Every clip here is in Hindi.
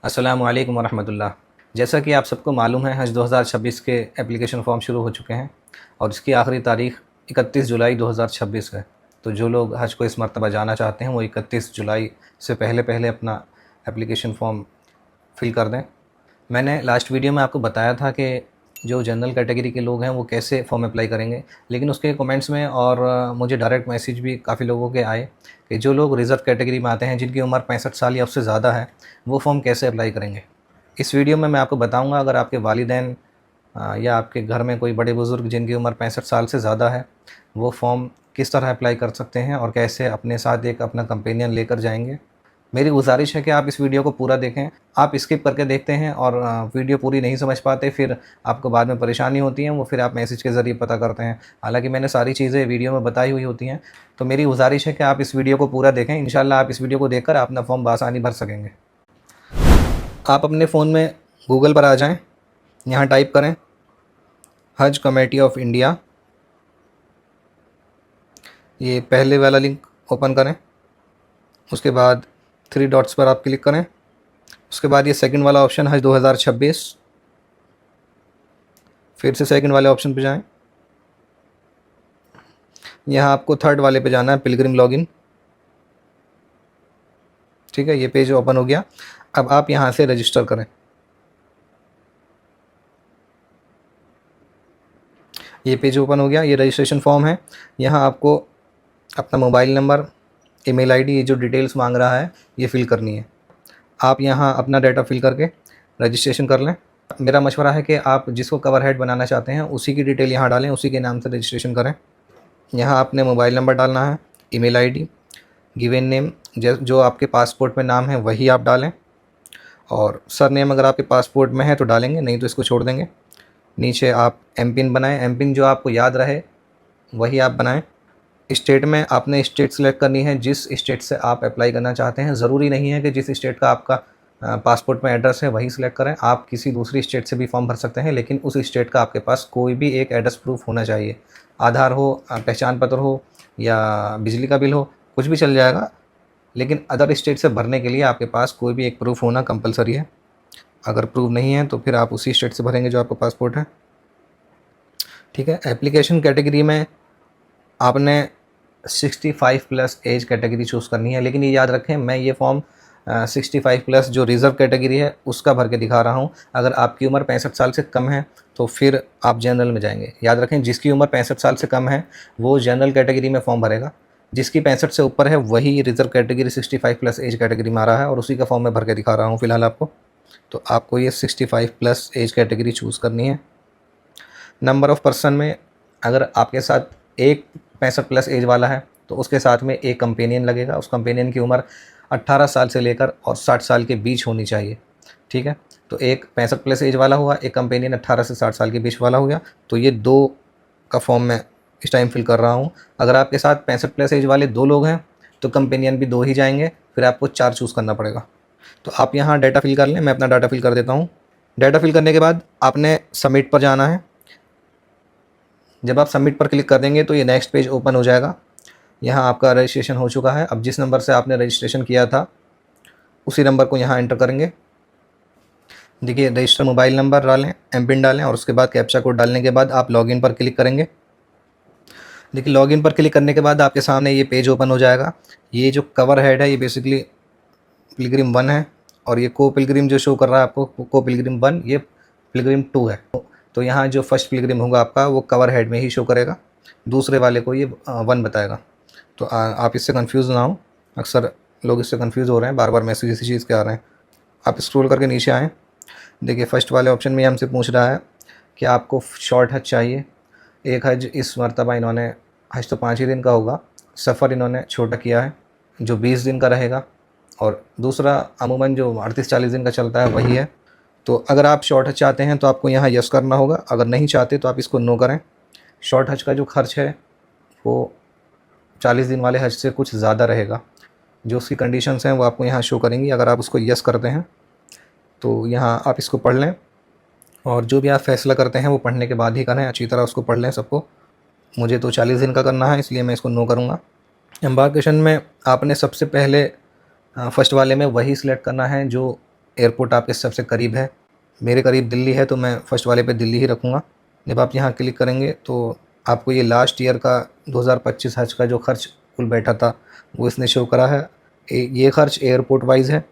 अस्सलामु अलैकुम वरहमतुल्लाह। जैसा कि आप सबको मालूम है, हज 2026 के एप्लीकेशन फ़ॉर्म शुरू हो चुके हैं और इसकी आखिरी तारीख़ 31 जुलाई 2026 है। तो जो लोग हज को इस मरतबा जाना चाहते हैं वो 31 जुलाई से पहले पहले अपना एप्लीकेशन फ़ॉर्म फ़िल कर दें। मैंने लास्ट वीडियो में आपको बताया था कि जो जनरल कैटेगरी के लोग हैं वो कैसे फॉर्म अप्लाई करेंगे, लेकिन उसके कमेंट्स में और मुझे डायरेक्ट मैसेज भी काफ़ी लोगों के आए कि जो लोग रिज़र्व कैटेगरी में आते हैं, जिनकी उम्र 65 साल या उससे ज़्यादा है, वो फ़ॉर्म कैसे अप्लाई करेंगे। इस वीडियो में मैं आपको बताऊंगा, अगर आपके वालिदैन या आपके घर में कोई बड़े बुज़ुर्ग जिनकी उम्र 65 साल से ज़्यादा है, वो फ़ॉर्म किस तरह अप्लाई कर सकते हैं और कैसे अपने साथ एक अपना कंपेनियन लेकर जाएंगे। मेरी गुजारिश है कि आप इस वीडियो को पूरा देखें। आप स्किप करके देखते हैं और वीडियो पूरी नहीं समझ पाते, फिर आपको बाद में परेशानी होती है, वो फिर आप मैसेज के ज़रिए पता करते हैं। हालाँकि मैंने सारी चीज़ें वीडियो में बताई हुई होती हैं, तो मेरी गुजारिश है कि आप इस वीडियो को पूरा देखें। इंशाल्लाह आप इस वीडियो को देखकर अपना फ़ॉर्म बआसानी भर सकेंगे। आप अपने फ़ोन में गूगल पर आ जाएँ, यहाँ टाइप करें हज कमेटी ऑफ इंडिया। ये पहले वाला लिंक ओपन करें, उसके बाद 3 डॉट्स पर आप क्लिक करें। उसके बाद ये सेकंड वाला ऑप्शन हज 2026, फिर से सेकंड वाले ऑप्शन पे जाएं। यहाँ आपको थर्ड वाले पे जाना है, पिलग्रिम लॉगिन। ठीक है, ये पेज ओपन हो गया। अब आप यहाँ से रजिस्टर करें। ये पेज ओपन हो गया, ये रजिस्ट्रेशन फॉर्म है। यहाँ आपको अपना मोबाइल नंबर, ईमेल आईडी, ये जो डिटेल्स मांग रहा है ये फ़िल करनी है। आप यहाँ अपना डाटा फिल करके रजिस्ट्रेशन कर लें। मेरा मशवरा है कि आप जिसको कवर हेड बनाना चाहते हैं उसी की डिटेल यहाँ डालें, उसी के नाम से रजिस्ट्रेशन करें। यहाँ आपने मोबाइल नंबर डालना है, ईमेल आईडी, गिवन नेम जो आपके पासपोर्ट में नाम है वही आप डालें, और सर नेम अगर आपके पासपोर्ट में है तो डालेंगे, नहीं तो इसको छोड़ देंगे। नीचे आप एम पिन बनाएँ, एम पिन जो आपको याद रहे वही आप बनाएँ। स्टेट में आपने स्टेट सेलेक्ट करनी है जिस स्टेट से आप अप्लाई करना चाहते हैं। ज़रूरी नहीं है कि जिस स्टेट का आपका पासपोर्ट में एड्रेस है वही सिलेक्ट करें, आप किसी दूसरी स्टेट से भी फॉर्म भर सकते हैं, लेकिन उस स्टेट का आपके पास कोई भी एक एड्रेस प्रूफ होना चाहिए। आधार हो, पहचान पत्र हो या बिजली का बिल हो, कुछ भी चल जाएगा, लेकिन अदर स्टेट से भरने के लिए आपके पास कोई भी एक प्रूफ होना कंपलसरी है। अगर प्रूफ नहीं है तो फिर आप उसी स्टेट से भरेंगे जो आपका पासपोर्ट है। ठीक है, एप्लीकेशन कैटेगरी में आपने 65 प्लस एज कैटेगरी चूज़ करनी है, लेकिन ये याद रखें मैं ये फॉर्म 65 प्लस जो रिज़र्व कैटेगरी है उसका भर के दिखा रहा हूँ। अगर आपकी उम्र 65 साल से कम है तो फिर आप जनरल में जाएंगे। याद रखें, जिसकी उम्र 65 साल से कम है वो जनरल कैटेगरी में फॉर्म भरेगा, जिसकी 65 से ऊपर है वही reserve category 65 plus age category में आ रहा है, और उसी का फॉर्म मैं भर के दिखा रहा हूँ फ़िलहाल आपको। तो आपको ये 65 प्लस एज कैटेगरी चूज़ करनी है। नंबर ऑफ़ पर्सन में अगर आपके साथ एक 65 प्लस एज वाला है तो उसके साथ में एक कंपेनियन लगेगा। उस कंपेनियन की उम्र 18 साल से लेकर और 60 साल के बीच होनी चाहिए। ठीक है, तो एक 65 प्लस एज वाला हुआ, एक कंपेनियन 18 से 60 साल के बीच वाला हो गया। तो ये दो का फॉर्म मैं इस टाइम फिल कर रहा हूँ। अगर आपके साथ 65 प्लस एज वाले 2 लोग हैं तो कंपेनियन भी 2 ही जाएंगे, फिर आपको 4 चूज़ करना पड़ेगा। तो आप यहाँ डाटा फिल कर लें, मैं अपना डाटा फिल कर देता हूँ। डाटा फिल करने के बाद आपने सबमिट पर जाना है। जब आप सबमिट पर क्लिक कर देंगे तो ये नेक्स्ट पेज ओपन हो जाएगा। यहाँ आपका रजिस्ट्रेशन हो चुका है। अब जिस नंबर से आपने रजिस्ट्रेशन किया था उसी नंबर को यहाँ एंटर करेंगे। देखिए, रजिस्टर मोबाइल नंबर डालें, एम पिन डालें और उसके बाद कैप्चा कोड डालने के बाद आप लॉगिन पर क्लिक करेंगे। देखिए, लॉगिन पर क्लिक करने के बाद आपके सामने ये पेज ओपन हो जाएगा। ये जो कवर हेड है ये बेसिकली पिलग्रिम 1 है, और ये को पिलग्रिम जो शो कर रहा है आपको, को पिलग्रिम 1, ये पिलग्रिम 2 है। तो यहाँ जो फर्स्ट पिलग्रिम होगा आपका वो कवर हेड में ही शो करेगा, दूसरे वाले को ये 1 बताएगा। तो आप इससे कंफ्यूज ना हो, अक्सर लोग इससे कंफ्यूज हो रहे हैं, बार बार मैसेज इसी चीज़ के आ रहे हैं। आप स्क्रॉल करके नीचे आएँ। देखिए, फर्स्ट वाले ऑप्शन में हमसे पूछ रहा है कि आपको शॉर्ट हज चाहिए। एक हज इस मरतबा इन्होंने, हज तो 5 ही दिन का होगा, सफ़र इन्होंने छोटा किया है जो 20 दिन का रहेगा, और दूसरा अमूमन जो 38-40 दिन का चलता है वही है। तो अगर आप शॉर्ट हज चाहते हैं तो आपको यहाँ यस करना होगा, अगर नहीं चाहते तो आप इसको नो करें। शॉर्ट हज का जो खर्च है वो 40 दिन वाले हज से कुछ ज़्यादा रहेगा। जो उसकी कंडीशंस हैं वो आपको यहाँ शो करेंगी। अगर आप उसको यस करते हैं तो यहाँ आप इसको पढ़ लें, और जो भी आप फ़ैसला करते हैं वो पढ़ने के बाद ही करें, अच्छी तरह उसको पढ़ लें सबको। मुझे तो 40 दिन का करना है इसलिए मैं इसको नो करूँगा। एम्बार्केशन में आपने सबसे पहले फर्स्ट वाले में वही सिलेक्ट करना है जो एयरपोर्ट आपके सबसे करीब है। मेरे करीब दिल्ली है तो मैं फर्स्ट वाले पे दिल्ली ही रखूँगा। जब आप यहाँ क्लिक करेंगे तो आपको ये लास्ट ईयर का 2025 हज का जो खर्च कुल बैठा था वो इसने शो करा है। ये खर्च एयरपोर्ट वाइज है।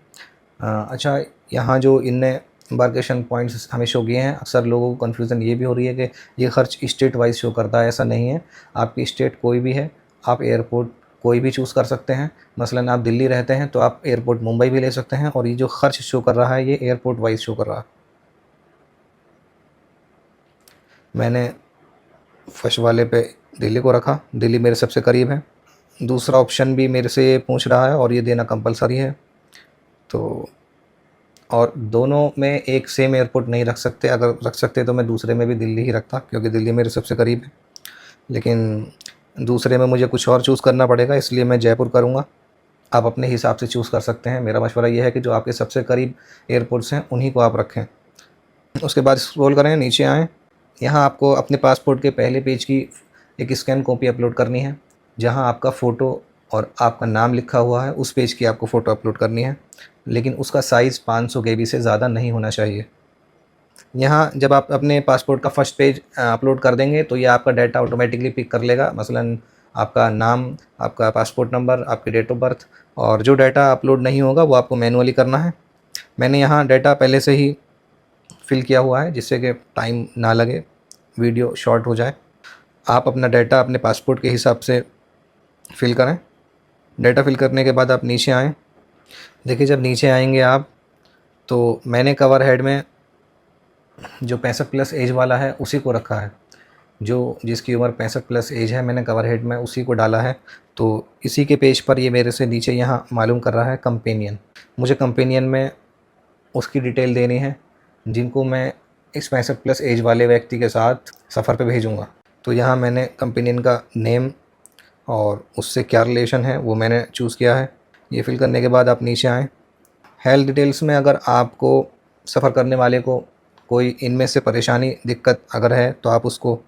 अच्छा, यहाँ जो इनने एम्बार्केशन पॉइंट्स हमें शो किए हैं, अक्सर लोगों को कन्फ्यूज़न ये भी हो रही है कि ये खर्च स्टेट वाइज शो करता है। ऐसा नहीं है, आपकी स्टेट कोई भी है, आप एयरपोर्ट कोई भी चूज़ कर सकते हैं। मसलन आप दिल्ली रहते हैं तो आप एयरपोर्ट मुंबई भी ले सकते हैं, और ये जो खर्च शो कर रहा है ये एयरपोर्ट वाइज शो कर रहा है। मैंने फर्स्ट वाले पे दिल्ली को रखा, दिल्ली मेरे सबसे करीब है। दूसरा ऑप्शन भी मेरे से पूछ रहा है और ये देना कंपलसरी है, तो और दोनों में एक सेम एयरपोर्ट नहीं रख सकते। अगर रख सकते तो मैं दूसरे में भी दिल्ली ही रखता, क्योंकि दिल्ली मेरे सबसे करीब है। लेकिन दूसरे में मुझे कुछ और चूज़ करना पड़ेगा, इसलिए मैं जयपुर करूँगा। आप अपने हिसाब से चूज़ कर सकते हैं। मेरा मशवरा ये है कि जो आपके सबसे करीब एयरपोर्ट्स हैं उन्हीं को आप रखें। उसके बाद स्क्रॉल करें, नीचे आएँ। यहाँ आपको अपने पासपोर्ट के पहले पेज की एक स्कैन कॉपी अपलोड करनी है। जहाँ आपका फ़ोटो और आपका नाम लिखा हुआ है उस पेज की आपको फ़ोटो अपलोड करनी है, लेकिन उसका साइज़ 500 KB से ज़्यादा नहीं होना चाहिए। यहाँ जब आप अपने पासपोर्ट का फर्स्ट पेज अपलोड कर देंगे तो ये आपका डाटा ऑटोमेटिकली पिक कर लेगा। मसलन आपका नाम, आपका पासपोर्ट नंबर, आपकी डेट ऑफ बर्थ, और जो डाटा अपलोड नहीं होगा वो आपको मैनुअली करना है। मैंने यहाँ डाटा पहले से ही फिल किया हुआ है जिससे कि टाइम ना लगे, वीडियो शॉर्ट हो जाए। आप अपना डाटा अपने पासपोर्ट के हिसाब से फिल करें। डाटा फिल करने के बाद आप नीचे आएँ। देखिए, जब नीचे आएंगे आप तो मैंने कवर हेड में जो 65 प्लस एज वाला है उसी को रखा है। जो जिसकी उम्र 65 प्लस एज है, मैंने कवर हेड में उसी को डाला है। तो इसी के पेज पर ये मेरे से नीचे यहाँ मालूम कर रहा है कंपेनियन। मुझे कंपेनियन में उसकी डिटेल देनी है जिनको मैं इस 65 प्लस एज वाले व्यक्ति के साथ सफ़र पे भेजूँगा। तो यहाँ मैंने कंपेनियन का नेम और उससे क्या रिलेशन है वो मैंने चूज़ किया है। ये फिल करने के बाद आप नीचे आएँ। हेल्थ डिटेल्स में अगर आपको सफ़र करने वाले को कोई इनमें से परेशानी, दिक्कत अगर है तो आप उसको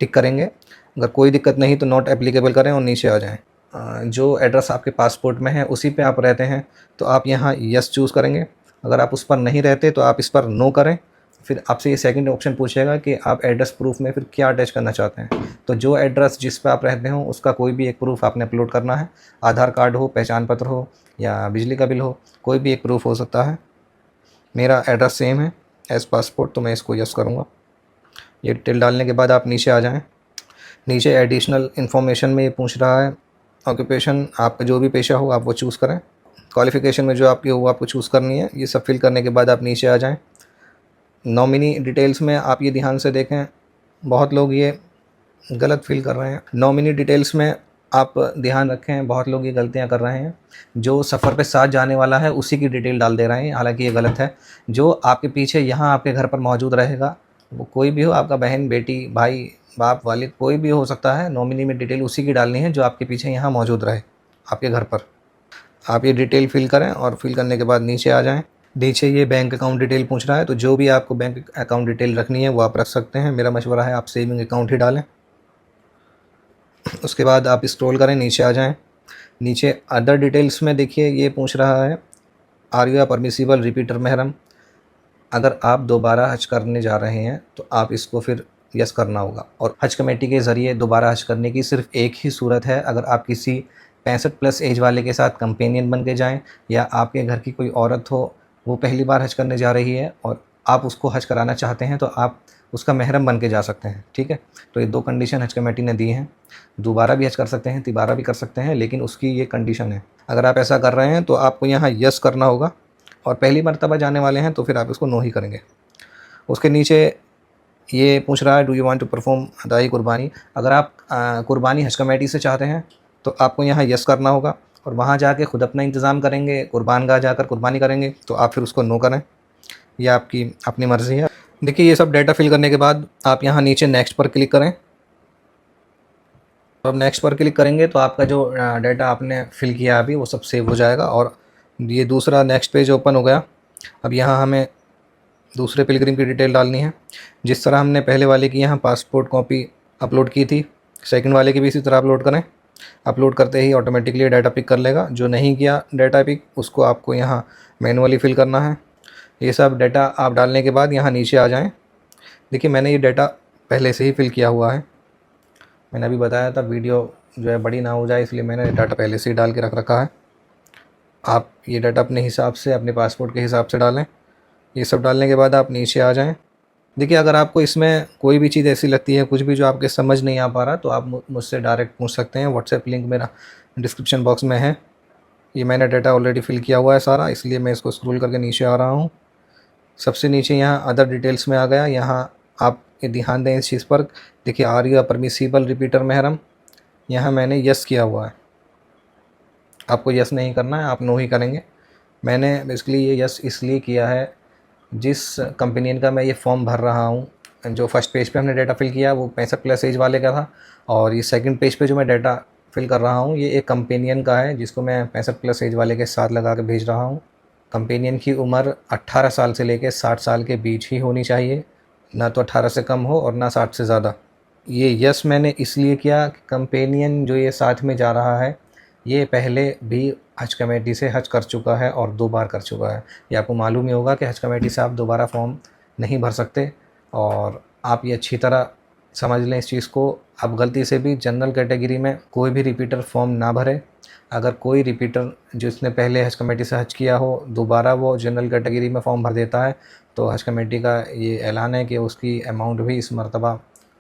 टिक करेंगे। अगर कोई दिक्कत नहीं तो नॉट एप्लीकेबल करें और नीचे आ जाएं। जो एड्रेस आपके पासपोर्ट में है उसी पे आप रहते हैं तो आप यहाँ यस चूज़ करेंगे। अगर आप उस पर नहीं रहते तो आप इस पर नो करें। फिर आपसे ये सेकंड ऑप्शन पूछेगा कि आप एड्रेस प्रूफ में फिर क्या अटैच करना चाहते हैं। तो जो एड्रेस जिस पे आप रहते हो उसका कोई भी एक प्रूफ आपने अपलोड करना है। आधार कार्ड हो, पहचान पत्र हो या बिजली का बिल हो, कोई भी एक प्रूफ हो सकता है। मेरा एड्रेस सेम है एज़ पासपोर्ट, तो मैं इसको यस करूँगा। ये डिटेल डालने के बाद आप नीचे आ जाएं। नीचे एडिशनल इन्फॉर्मेशन में ये पूछ रहा है ऑक्यूपेशन, आपका जो भी पेशा हो आप वो चूज़ करें। क्वालिफ़िकेशन में जो आपकी हो वो आपको चूज़ करनी है। ये सब फिल करने के बाद आप नीचे आ जाएँ। नॉमिनी डिटेल्स में आप ये ध्यान से देखें, बहुत लोग ये गलत फिल कर रहे हैं। नॉमिनी डिटेल्स में आप ध्यान रखें, बहुत लोग ये गलतियां कर रहे हैं। जो सफ़र पे साथ जाने वाला है उसी की डिटेल डाल दे रहे हैं, हालांकि ये गलत है। जो आपके पीछे यहाँ आपके घर पर मौजूद रहेगा वो कोई भी हो, आपका बहन, बेटी, भाई, बाप, वालिद, कोई भी हो सकता है। नॉमिनी में डिटेल उसी की डालनी है जो आपके पीछे यहाँ मौजूद रहे आपके घर पर। आप ये डिटेल फिल करें और फिल करने के बाद नीचे आ जाएँ। नीचे ये बैंक अकाउंट डिटेल पूछ रहा है, तो जो भी आपको बैंक अकाउंट डिटेल रखनी है वो आप रख सकते हैं। मेरा मशवरा है आप सेविंग अकाउंट ही डालें। उसके बाद आप स्क्रॉल करें, नीचे आ जाएं। नीचे अदर डिटेल्स में देखिए ये पूछ रहा है आर यू परमिसिबल रिपीटर महरम। अगर आप दोबारा हज करने जा रहे हैं तो आप इसको फिर यस करना होगा। और हज कमेटी के ज़रिए दोबारा हज करने की सिर्फ एक ही सूरत है, अगर आप किसी 65 प्लस एज वाले के साथ कंपेनियन बन के जाएँ, या आपके घर की कोई औरत हो वो पहली बार हज करने जा रही है और आप उसको हज कराना चाहते हैं तो आप उसका महरम बन के जा सकते हैं। ठीक है, तो ये दो कंडीशन हज कमेटी ने दी हैं। दोबारा भी हज कर सकते हैं, तिबारा भी कर सकते हैं, लेकिन उसकी ये कंडीशन है। अगर आप ऐसा कर रहे हैं तो आपको यहाँ यस करना होगा, और पहली मरतबा जाने वाले हैं तो फिर आप इसको नो ही करेंगे। उसके नीचे ये पूछ रहा है do you want to perform अदाई कुर्बानी। अगर आप कुर्बानी हज कमेटी से चाहते हैं तो आपको यहाँ यस करना होगा, और वहाँ जाके ख़ुद अपना इंतज़ाम करेंगे, कुर्बानगाह जाकर कुर्बानी करेंगे, तो आप फिर उसको नो करें। यह आपकी अपनी मर्ज़ी है। देखिए, ये सब डाटा फिल करने के बाद आप यहाँ नीचे नेक्स्ट पर क्लिक करें। अब नेक्स्ट पर क्लिक करेंगे तो आपका जो डाटा आपने फिल किया अभी वो सब सेव हो जाएगा, और ये दूसरा नेक्स्ट पेज ओपन हो गया। अब यहाँ हमें दूसरे पिलग्रिम की डिटेल डालनी है। जिस तरह हमने पहले वाले की यहाँ पासपोर्ट कॉपी अपलोड की थी, सेकंड वाले की भी इसी तरह अपलोड करें। अपलोड करते ही ऑटोमेटिकली डाटा पिक कर लेगा। जो नहीं किया डाटा पिक उसको आपको यहाँ मैनुअली फिल करना है। ये सब डाटा आप डालने के बाद यहाँ नीचे आ जाएं। देखिए मैंने ये डाटा पहले से ही फिल किया हुआ है। मैंने अभी बताया था वीडियो जो है बड़ी ना हो जाए, इसलिए मैंने डाटा पहले से ही डाल के रख रखा है। आप ये डाटा अपने हिसाब से, अपने पासपोर्ट के हिसाब से डालें। ये सब डालने के बाद आप नीचे आ जाएं। देखिए अगर आपको इसमें कोई भी चीज़ ऐसी लगती है, कुछ भी जो आपके समझ नहीं आ पा रहा, तो आप मुझसे डायरेक्ट पूछ सकते हैं। व्हाट्सएप लिंक मेरा डिस्क्रिप्शन बॉक्स में है। ये मैंने डाटा ऑलरेडी फिल किया हुआ है सारा, इसलिए मैं इसको स्क्रॉल करके नीचे आ रहा हूँ। सबसे नीचे यहाँ अदर डिटेल्स में आ गया। यहाँ आप ये ध्यान दें इस चीज़ पर। देखिए आर यू परमिसिबल रिपीटर महरम, यहाँ मैंने यस किया हुआ है। आपको यस नहीं करना है, आप नो ही करेंगे। मैंने बेसिकली ये यस इसलिए किया है, जिस कंपेनियन का मैं ये फॉर्म भर रहा हूँ, जो फर्स्ट पेज पे हमने डाटा फिल किया वो 65+ एज वाले का था, और ये सेकंड पेज पे जो मैं डाटा फिल कर रहा हूँ ये एक कंपेनियन का है, जिसको मैं 65+ एज वाले के साथ लगा के भेज रहा हूँ। कंपेनियन की उम्र 18 साल से लेकर 60 साल के बीच ही होनी चाहिए, ना तो 18 से कम हो और ना 60 से ज़्यादा। ये यस मैंने इसलिए किया कि कंपेनियन जो ये साथ में जा रहा है ये पहले भी हज कमेटी से हज कर चुका है और 2 बार कर चुका है। ये आपको मालूम ही होगा कि हज कमेटी से आप दोबारा फॉर्म नहीं भर सकते, और आप ये अच्छी तरह समझ लें इस चीज़ को। आप गलती से भी जनरल कैटेगरी में कोई भी रिपीटर फॉर्म ना भरे। अगर कोई रिपीटर जिसने पहले हज कमेटी से हज किया हो दोबारा वो जनरल कैटेगरी में फ़ॉर्म भर देता है, तो हज कमेटी का ये ऐलान है कि उसकी अमाउंट भी इस मरतबा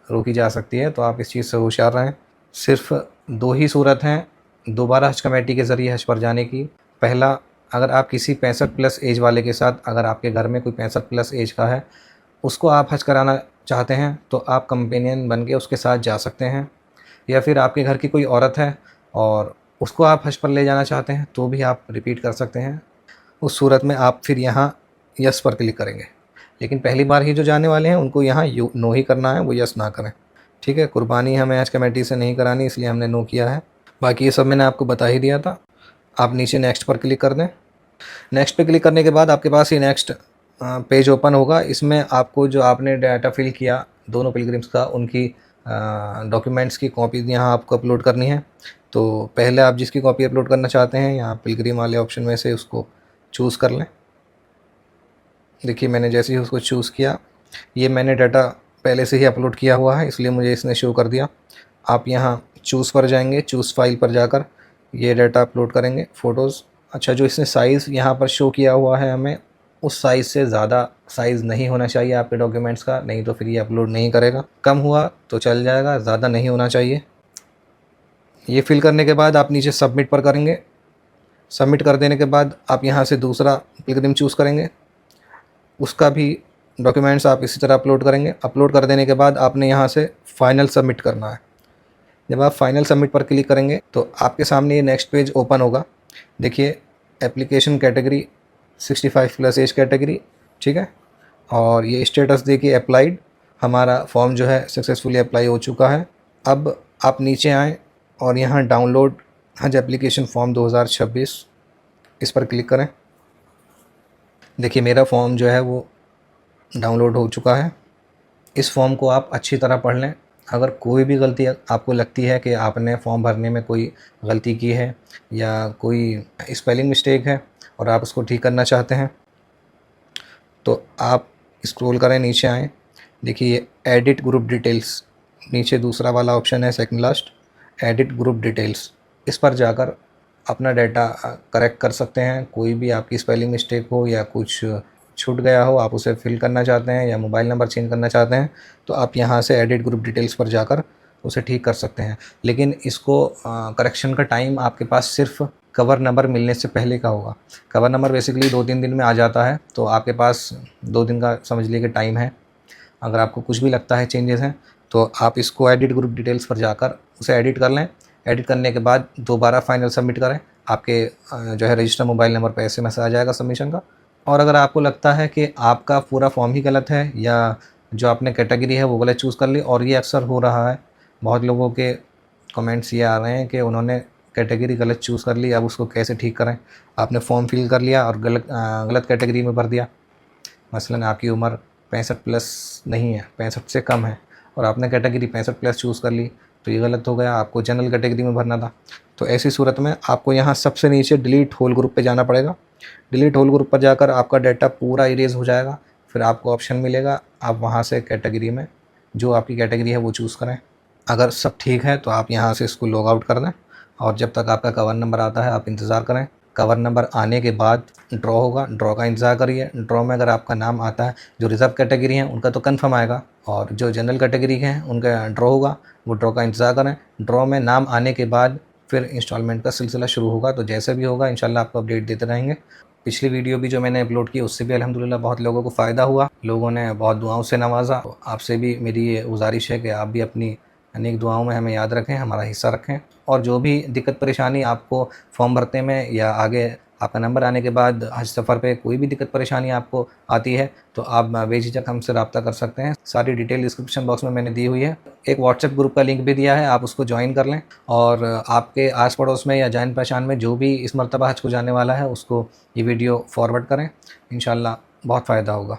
रोकी जा सकती है। तो आप इस चीज़ से होशियार रहें। सिर्फ़ 2 ही सूरत हैं दोबारा हज कमेटी के ज़रिए हज पर जाने की। पहला, अगर आप किसी 65+ एज वाले के साथ, अगर आपके घर में कोई 65+ एज का है, उसको आप हज कराना चाहते हैं तो आप कंपेनियन बन के उसके साथ जा सकते हैं। या फिर आपके घर की कोई औरत है और उसको आप हज पर ले जाना चाहते हैं तो भी आप रिपीट कर सकते हैं। उस सूरत में आप फिर यहाँ यस पर क्लिक करेंगे। लेकिन पहली बार ही जो जाने वाले हैं उनको यहाँ नो ही करना है, वो यस ना करें। ठीक है, कुर्बानी हमें हज कमेटी से नहीं करानी, इसलिए हमने नो किया है। बाकी ये सब मैंने आपको बता ही दिया था। आप नीचे नेक्स्ट पर क्लिक कर दें। नेक्स्ट पे क्लिक करने के बाद आपके पास ये नेक्स्ट पेज ओपन होगा। इसमें आपको जो आपने डाटा फिल किया दोनों पिलग्रिम्स का, उनकी डॉक्यूमेंट्स की कॉपी यहाँ आपको अपलोड करनी है। तो पहले आप जिसकी कॉपी अपलोड करना चाहते हैं यहाँ पिलग्रिम वाले ऑप्शन में से उसको चूज़ कर लें। देखिए मैंने जैसे ही उसको चूज़ किया, ये मैंने डाटा पहले से ही अपलोड किया हुआ है, इसलिए मुझे इसने शो कर दिया। आप यहाँ चूज़ पर जाएंगे, चूज़ फाइल पर जाकर ये डाटा अपलोड करेंगे, फ़ोटोज़। अच्छा, जो इसने साइज़ यहाँ पर शो किया हुआ है हमें, उस साइज़ से ज़्यादा साइज़ नहीं होना चाहिए आपके डॉक्यूमेंट्स का, नहीं तो फिर ये अपलोड नहीं करेगा। कम हुआ तो चल जाएगा, ज़्यादा नहीं होना चाहिए। ये फिल करने के बाद आप नीचे सबमिट पर करेंगे। सबमिट कर देने के बाद आप यहाँ से दूसरा पिलग्रिम चूज़ करेंगे, उसका भी डॉक्यूमेंट्स आप इसी तरह अपलोड करेंगे। अपलोड कर देने के बाद आपने यहाँ से फ़ाइनल सबमिट करना है। जब आप फाइनल सबमिट पर क्लिक करेंगे तो आपके सामने ये नेक्स्ट पेज ओपन होगा। देखिए एप्लीकेशन कैटेगरी 65+ एज कैटेगरी, ठीक है, और ये स्टेटस देखिए अप्लाइड, हमारा फॉर्म जो है सक्सेसफुली अप्लाई हो चुका है। अब आप नीचे आएँ और यहाँ डाउनलोड हज एप्लीकेशन फॉर्म 2026 इस पर क्लिक करें। देखिए मेरा फॉर्म जो है वो डाउनलोड हो चुका है। इस फॉर्म को आप अच्छी तरह पढ़ लें। अगर कोई भी गलती आपको लगती है कि आपने फॉर्म भरने में कोई गलती की है या कोई स्पेलिंग मिस्टेक है और आप उसको ठीक करना चाहते हैं, तो आप स्क्रॉल करें, नीचे आएँ। देखिए एडिट ग्रुप डिटेल्स, नीचे दूसरा वाला ऑप्शन है second last, edit group details. इस पर जाकर अपना डाटा करेक्ट कर सकते हैं। कोई भी आपकी स्पेलिंग मिस्टेक हो या कुछ छूट गया हो, आप उसे फिल करना चाहते हैं या मोबाइल नंबर चेंज करना चाहते हैं, तो आप यहाँ से एडिट ग्रुप डिटेल्स पर जाकर उसे ठीक कर सकते हैं। लेकिन इसको करेक्शन का टाइम आपके पास सिर्फ कवर नंबर मिलने से पहले का होगा। कवर नंबर बेसिकली 2-3 दिन में आ जाता है, तो आपके पास 2 दिन का समझ लीजिए टाइम है। अगर आपको कुछ भी लगता है चेंजेस हैं तो आप इसको एडिट ग्रुप डिटेल्स पर जाकर उसे एडिट कर लें। एडिट करने के बाद दोबारा फाइनल सबमिट करें। आपके जो है रजिस्टर मोबाइल नंबर पर SMS आ जाएगा सबमिशन का। और अगर आपको लगता है कि आपका पूरा फॉर्म ही गलत है या जो आपने कैटेगरी है वो गलत चूज़ कर ली, और ये अक्सर हो रहा है, बहुत लोगों के कमेंट्स ये आ रहे हैं कि उन्होंने कैटेगरी गलत चूज़ कर ली, अब उसको कैसे ठीक करें। आपने फॉर्म फिल कर लिया और गलत कैटेगरी में भर दिया। मसलन आपकी उम्र 65+ नहीं है, 65 से कम है, और आपने कैटेगरी 65+ चूज़ कर ली, तो ये गलत हो गया, आपको जनरल कैटेगरी में भरना था। तो ऐसी सूरत में आपको यहाँ सबसे नीचे डिलीट होल ग्रुप पे जाना पड़ेगा। डिलीट होल ग्रुप पर जाकर आपका डाटा पूरा इरेज हो जाएगा। फिर आपको ऑप्शन मिलेगा, आप वहाँ से कैटेगरी में जो आपकी कैटेगरी है वो चूज़ करें। अगर सब ठीक है तो आप यहाँ से इसको लॉग आउट कर दें और जब तक आपका कवर नंबर आता है आप इंतज़ार करें। कवर नंबर आने के बाद ड्रॉ होगा, ड्रॉ का इंतज़ार करिए। ड्रॉ में अगर आपका नाम आता है, जो रिज़र्व कैटेगरी है उनका तो कंफर्म आएगा और जो जनरल कैटेगरी के हैं उनका ड्रॉ होगा, वो ड्रॉ का इंतज़ार करें। ड्रॉ में नाम आने के बाद फिर इंस्टॉलमेंट का सिलसिला शुरू होगा। तो जैसे भी होगा इंशाल्लाह आपको अपडेट देते रहेंगे। पिछली वीडियो भी जो मैंने अपलोड की उससे भी अल्हम्दुलिल्लाह बहुत लोगों को फ़ायदा हुआ, लोगों ने बहुत दुआओं से नवाजा। तो आपसे भी मेरी ये गुजारिश है कि आप भी अपनी अनेक दुआओं में हमें याद रखें, हमारा हिस्सा रखें। और जो भी दिक्कत परेशानी आपको फॉर्म भरते में या आगे आपका नंबर आने के बाद हज सफ़र पे कोई भी दिक्कत परेशानी आपको आती है तो आप बेझिझक हमसे रब्ता कर सकते हैं। सारी डिटेल डिस्क्रिप्शन बॉक्स में मैंने दी हुई है। एक व्हाट्सएप ग्रुप का लिंक भी दिया है, आप उसको ज्वाइन कर लें और आपके आस पड़ोस में या जान पहचान में जो भी इस मरतबा हज को जाने वाला है उसको ये वीडियो फॉरवर्ड करें। इंशाल्लाह बहुत फ़ायदा होगा।